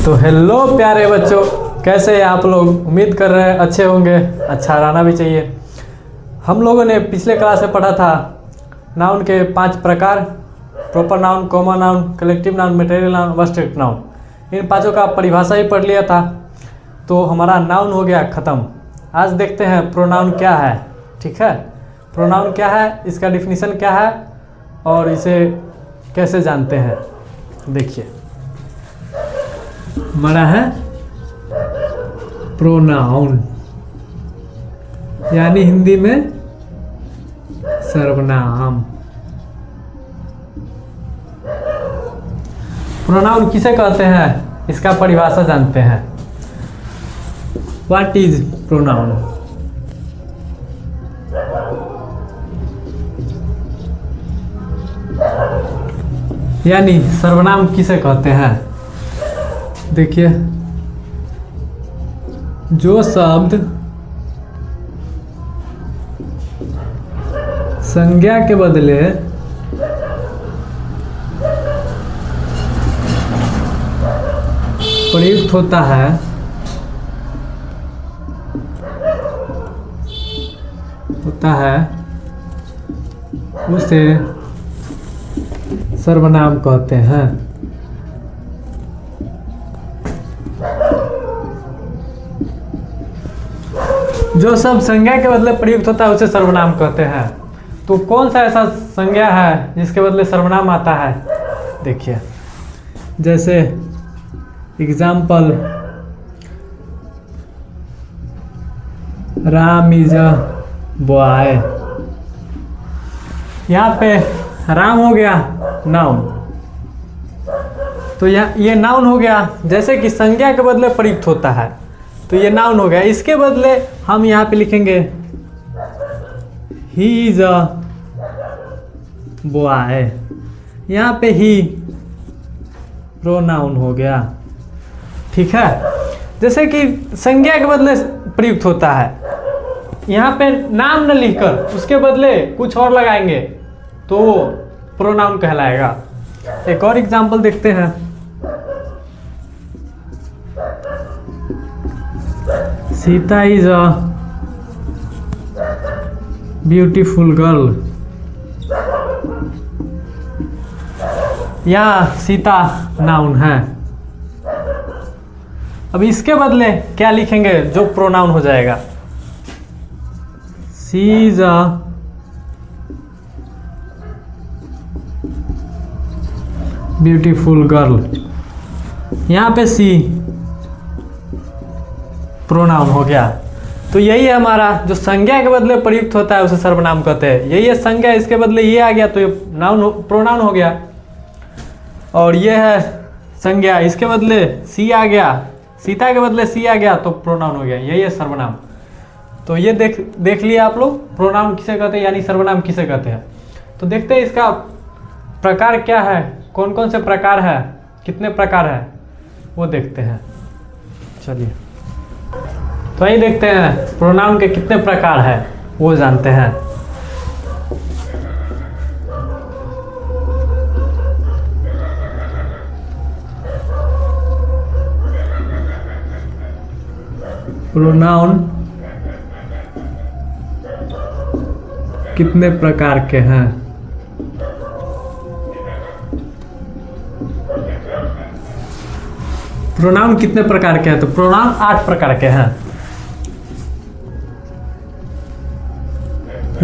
तो हेलो प्यारे बच्चों, कैसे हैं आप लोग। उम्मीद कर रहे हैं अच्छे होंगे, अच्छा रहना भी चाहिए। हम लोगों ने पिछले क्लास में पढ़ा था नाउन के 5 प्रकार, proper noun, common noun, collective noun, material noun, abstract noun. इन पांचों का परिभाषा ही पढ़ लिया था, तो हमारा नाउन हो गया ख़त्म। आज देखते हैं प्रोनाउन क्या है। ठीक है, प्रोनाउन क्या है, इसका डिफिनीशन क्या है और इसे कैसे जानते हैं। देखिए, हमारा है प्रोनाउन, यानी हिंदी में सर्वनाम। प्रोनाउन किसे कहते हैं, इसका परिभाषा जानते हैं। What is pronoun. यानी सर्वनाम किसे कहते हैं। देखिए, जो शब्द संज्ञा के बदले प्रयुक्त होता है उसे सर्वनाम कहते हैं। जो शब्द संज्ञा के बदले प्रयुक्त होता है उसे सर्वनाम कहते हैं। तो कौन सा ऐसा संज्ञा है जिसके बदले सर्वनाम आता है। देखिए, जैसे example, Ram is a boy. यहाँ पे राम हो गया नाउन, तो ये नाउन हो गया। जैसे कि संज्ञा के बदले प्रयुक्त होता है तो ये नाउन हो गया। इसके बदले हम यहाँ पे लिखेंगे ही इज अ बॉय। यहाँ पे ही प्रोनाउन हो गया। ठीक है, जैसे कि संज्ञा के बदले प्रयुक्त होता है, यहाँ पे नाम न लिखकर उसके बदले कुछ और लगाएंगे तो प्रोनाउन कहलाएगा। एक और एग्जांपल देखते हैं। Sita is a beautiful girl. यहाँ सीता नाउन है। अब इसके बदले क्या लिखेंगे जो प्रोनाउन हो जाएगा। She is a beautiful girl. यहाँ पे सी प्रोनाउन हो गया। तो यही है हमारा, जो संज्ञा के बदले प्रयुक्त होता है उसे सर्वनाम कहते हैं। यही है संज्ञा, इसके बदले ये आ गया तो ये नाउन प्रोनाउन हो गया। और ये है संज्ञा, इसके बदले सी आ गया, सीता के बदले सी आ गया तो प्रोनाउन हो गया। यही है सर्वनाम। तो ये देख लिया आप लोग, प्रोनाउन किसे कहते हैं यानी सर्वनाम किसे कहते हैं। तो देखते हैं इसका प्रकार क्या है, कौन कौन से प्रकार है, कितने प्रकार है वो देखते हैं। चलिए, तो यही देखते हैं प्रोनाउन के कितने प्रकार है वो जानते हैं। प्रोनाउन कितने प्रकार के हैं। प्रोनाउन कितने प्रकार के हैं, तो प्रोनाउन 8 प्रकार के हैं।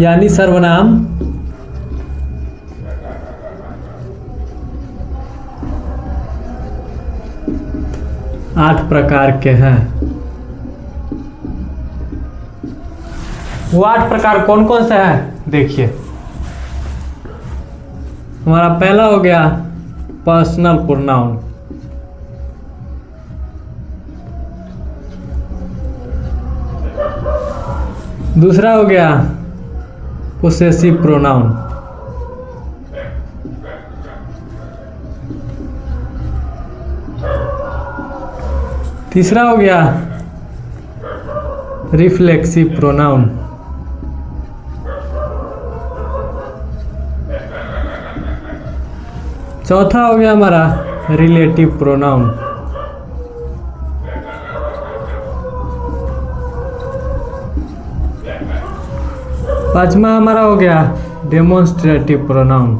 यानी सर्वनाम 8 प्रकार के हैं। वो 8 प्रकार कौन कौन से हैं देखिए। हमारा पहला हो गया पर्सनल प्रोनाउन। दूसरा हो गया पोसेसिव प्रोनाउन। तीसरा हो गया रिफ्लेक्सिव प्रोनाउन। चौथा हो गया हमारा रिलेटिव प्रोनाउन। पांचवा हमारा हो गया डेमोन्स्ट्रेटिव प्रोनाउन।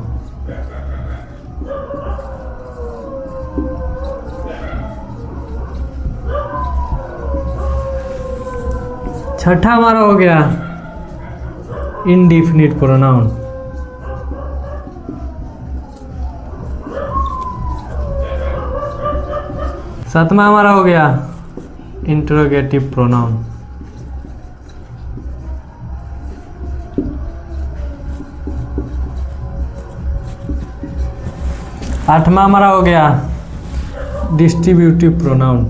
छठा हमारा हो गया इंडिफिनिट प्रोनाउन। सातवां हमारा हो गया इंटरोगेटिव प्रोनाउन। आठवां हमारा हो गया डिस्ट्रीब्यूटिव प्रोनाउन।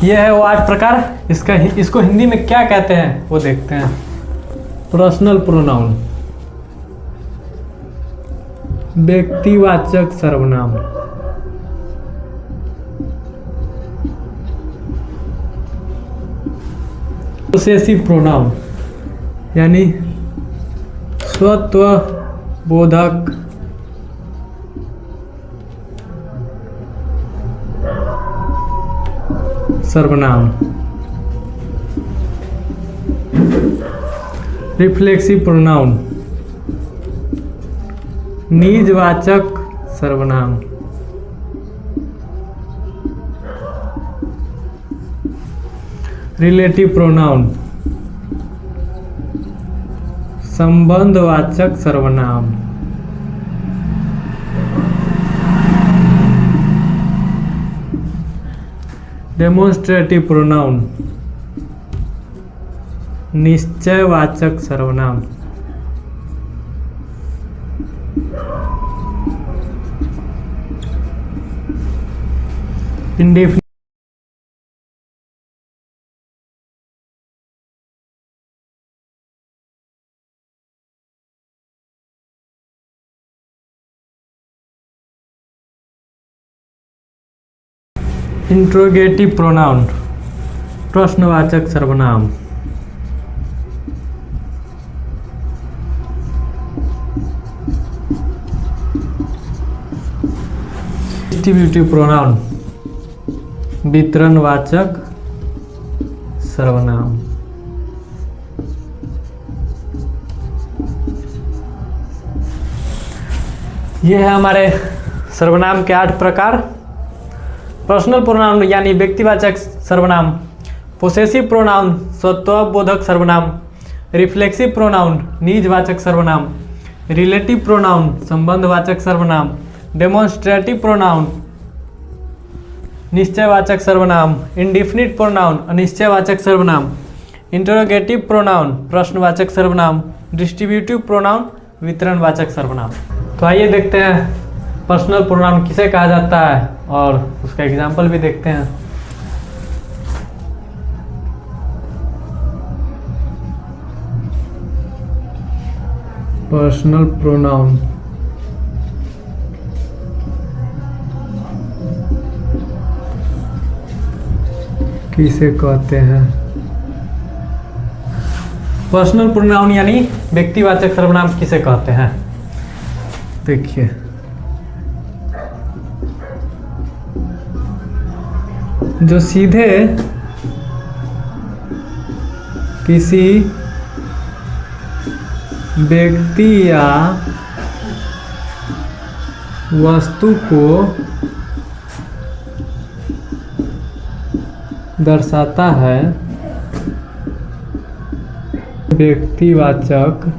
यह है वो 8 प्रकार। इसको हिंदी में क्या कहते हैं वो देखते हैं। पर्सनल प्रोनाउन, व्यक्तिवाचक सर्वनाम, पोसेसिव प्रोनाउन यानी स्वत्व बोधक सर्वनाम, रिफ्लेक्सिव प्रोनाउन, निजवाचक सर्वनाम, रिलेटिव प्रोनाउन, संबंधवाचक सर्वनाम, डेमोन्स्ट्रेटिव प्रोनाउन, निश्चयवाचक सर्वनाम, इंडेफिनिट इंट्रोगेटिव प्रोनाउन, प्रश्नवाचक सर्वनाम, डिस्ट्रीब्यूटिव प्रोनाउन, वितरणवाचक सर्वनाम। ये है हमारे सर्वनाम के 8 प्रकार। पर्सनल प्रोनाउन यानी व्यक्तिवाचक सर्वनाम, पोसेसिव प्रोनाउन स्वत्वबोधक सर्वनाम, रिफ्लेक्सिव प्रोनाउन निजवाचक सर्वनाम, रिलेटिव प्रोनाउन संबंधवाचक सर्वनाम, डेमोन्स्ट्रेटिव प्रोनाउन निश्चयवाचक सर्वनाम, इंडिफिनिट प्रोनाउन अनिश्चयवाचक सर्वनाम, इंटरोगेटिव प्रोनाउन प्रश्नवाचक सर्वनाम, डिस्ट्रीब्यूटिव प्रोनाउन वितरणवाचक सर्वनाम। तो आइए देखते हैं पर्सनल प्रोनाउन किसे कहा जाता है और उसका एग्जाम्पल भी देखते हैं। पर्सनल प्रोनाउन किसे कहते हैं? पर्सनल प्रोनाउन यानी व्यक्तिवाचक सर्वनाम किसे कहते हैं? देखिए, जो सीधे किसी व्यक्ति या वस्तु को दर्शाता है, व्यक्तिवाचक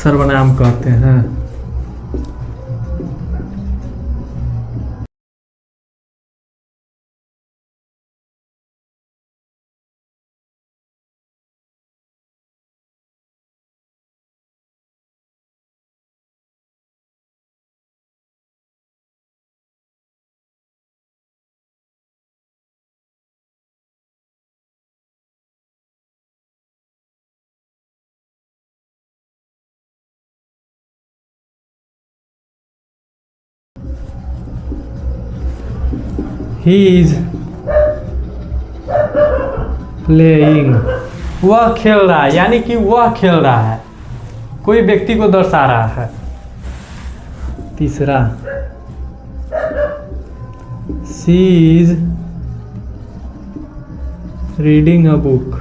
सर्वनाम कहते हैं। He is playing, वह खेल रहा है, यानी कि वह खेल रहा है, कोई व्यक्ति को दर्शा रहा है। तीसरा, she is reading a book,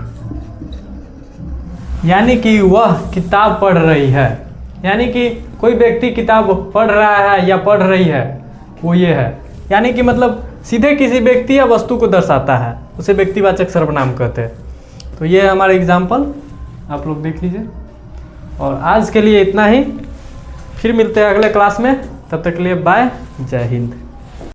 यानी कि वह किताब पढ़ रही है। यानी कि कोई व्यक्ति किताब पढ़ रहा है या पढ़ रही है, वो ये है। यानी कि मतलब सीधे किसी व्यक्ति या वस्तु को दर्शाता है, उसे व्यक्तिवाचक सर्वनाम कहते हैं। तो ये है हमारा एग्जाम्पल, आप लोग देख लीजिए। और आज के लिए इतना ही, फिर मिलते हैं अगले क्लास में। तब तक के लिए बाय, जय हिंद।